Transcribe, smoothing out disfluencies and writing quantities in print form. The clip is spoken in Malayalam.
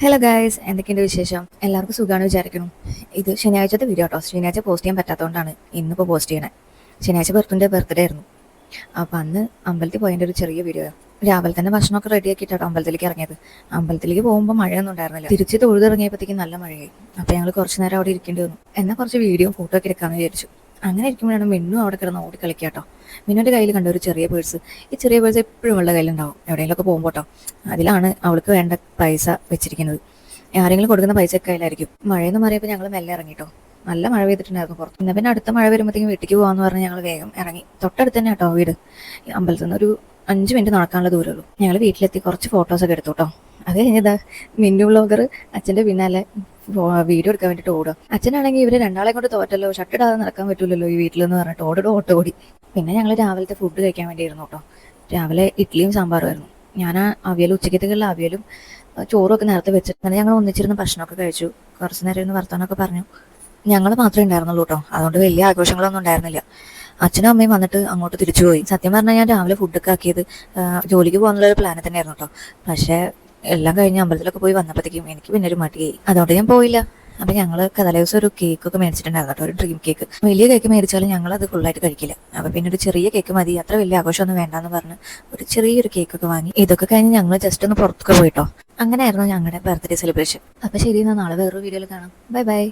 ഹലോ ഗൈസ്, എന്തൊക്കെയുണ്ട് വിശേഷം? എല്ലാവർക്കും സുഖമാണ് വിചാരിക്കുന്നു. ഇത് ശനിയാഴ്ചത്തെ വീഡിയോ കേട്ടോ. ശനിയാഴ്ച പോസ്റ്റ് ചെയ്യാൻ പറ്റാത്തതുകൊണ്ടാണ് ഇന്നിപ്പോൾ പോസ്റ്റ് ചെയ്യണേ. ശനിയാഴ്ച ബർത്ത്ഡേ ആയിരുന്നു. അപ്പം അന്ന് അമ്പലത്തിൽ പോയതിൻ്റെ ഒരു ചെറിയ വീഡിയോ. രാവിലെ തന്നെ ഭക്ഷണമൊക്കെ റെഡിയാക്കിയിട്ടാണ് അമ്പലത്തിലേക്ക് ഇറങ്ങിയത്. അമ്പലത്തിലേക്ക് പോകുമ്പോൾ മഴയൊന്നും ഉണ്ടായിരുന്നില്ല. തിരിച്ച് തൊഴുതിറങ്ങിയപ്പോഴത്തേക്കും നല്ല മഴയായി. അപ്പോൾ ഞങ്ങൾ കുറച്ച് നേരം അവിടെ ഇരിക്കേണ്ടി വന്നു. എന്നാൽ കുറച്ച് വീഡിയോ ഫോട്ടോ ഒക്കെ എടുക്കാമെന്ന് വിചാരിച്ചു. അങ്ങനെ ഇരിക്കുമ്പോഴാണ് മിന്നു അവിടെ കിടന്ന് ഓടി കളിക്കാട്ടോ. മിന്നുവിൻ്റെ കയ്യിൽ കണ്ട ഒരു ചെറിയ പേഴ്സ്. ഈ ചെറിയ പേഴ്സ് എപ്പോഴും അവളുടെ കയ്യിലുണ്ടാവും, എവിടെയെങ്കിലുമൊക്കെ പോകുമ്പോൾ കേട്ടോ. അതിലാണ് അവൾക്ക് വേണ്ട പൈസ വെച്ചിരിക്കുന്നത്. ആരെങ്കിലും കൊടുക്കുന്ന പൈസ ഒക്കെ കയ്യിലായിരിക്കും. മഴയെന്ന് മാറിയപ്പോൾ ഞങ്ങൾ മെല്ലെ ഇറങ്ങിട്ടോ. നല്ല മഴ പെയ്തിട്ടുണ്ടായിരുന്നു പുറത്ത്. എന്നാൽ പിന്നെ അടുത്ത മഴ വരുമ്പോഴത്തേക്കും വീട്ടിലേക്ക് പോകാമെന്ന് പറഞ്ഞ് ഞങ്ങൾ വേഗം ഇറങ്ങി. തൊട്ടടുത്ത് തന്നെ കേട്ടോ വീട്. അമ്പലത്തിൽ നിന്ന് ഒരു 5 മിനിറ്റ് നടക്കാനുള്ള ദൂരമുള്ളൂ. ഞങ്ങൾ വീട്ടിലെത്തി കുറച്ച് ഫോട്ടോസൊക്കെ എടുത്തു കേട്ടോ. അത് കഴിഞ്ഞതാ മിന്നു വ്ളോഗർ അച്ഛൻ്റെ പിന്നാലെ വീഡിയോ എടുക്കാൻ വേണ്ടിയിട്ട് ഓടുക. അച്ഛനാണെങ്കിൽ ഇവര് രണ്ടാളെ കൊണ്ട് തോറ്റല്ലോ, ഷട്ടിടാതെ നടക്കാൻ പറ്റൂലല്ലോ ഈ വീട്ടിലെന്ന് പറഞ്ഞിട്ട് ഓട്ടോ ഓടി. പിന്നെ ഞങ്ങൾ രാവിലത്തെ ഫുഡ് കഴിക്കാൻ വേണ്ടിയിരുന്നു കേട്ടോ. രാവിലെ ഇഡ്ഡലിയും സാമ്പാറുമായിരുന്നു. ഞാൻ അവിയലും ഉച്ചക്കത്തേക്കുള്ള അവിയലും ചോറും ഒക്കെ നേരത്തെ വെച്ചിട്ട് ഞങ്ങൾ ഒന്നിച്ചിരുന്ന് ഭക്ഷണമൊക്കെ കഴിച്ചു. കുറച്ച് നേരം ഇരുന്ന് വർത്താനമൊക്കെ പറഞ്ഞു. ഞങ്ങൾ മാത്രമേ ഉണ്ടായിരുന്നുള്ളൂ കേട്ടോ. അതുകൊണ്ട് വലിയ ആഘോഷങ്ങളൊന്നും ഉണ്ടായിരുന്നില്ല. അച്ഛനും അമ്മയും വന്നിട്ട് അങ്ങോട്ട് തിരിച്ചുപോയി. സത്യം പറഞ്ഞാൽ ഞാൻ രാവിലെ ഫുഡൊക്കെ ആക്കിയത് ജോലിക്ക് പോകാനുള്ളൊരു പ്ലാനിൽ തന്നെയായിരുന്നു കേട്ടോ. പക്ഷേ എല്ലാം കഴിഞ്ഞ് അമ്പലത്തിലൊക്കെ പോയി വന്നപ്പോഴത്തേക്കും എനിക്ക് പിന്നെ ഒരു മടിയായി. അതുകൊണ്ട് ഞാൻ പോയില്ല. അപ്പം ഞങ്ങൾ തലേദിവസം ഒരു കേക്കൊക്കെ മേടിച്ചിട്ടുണ്ടായിരുന്നു കേട്ടോ, ഒരു ഡ്രീം കേക്ക്. വലിയ കേക്ക് മേടിച്ചാലും ഞങ്ങൾ അത് ഫുള്ളായിട്ട് കഴിക്കില്ല. അപ്പം പിന്നെ ഒരു ചെറിയ കേക്ക് മതി, അത്ര വലിയ ആഘോഷമൊന്നും വേണ്ടെന്ന് പറഞ്ഞ് ഒരു ചെറിയൊരു കേക്കൊക്കെ വാങ്ങി. ഇതൊക്കെ കഴിഞ്ഞ് ഞങ്ങൾ ജസ്റ്റ് ഒന്ന് പുറത്തൊക്കെ പോയിട്ടോ. അങ്ങനെയായിരുന്നു ഞങ്ങളുടെ ബർത്ത്ഡേ സെലിബ്രേഷൻ. അപ്പം ശരി, എന്നാൽ നാളെ വേറൊരു വീഡിയോയിൽ കാണാം. Bye bye.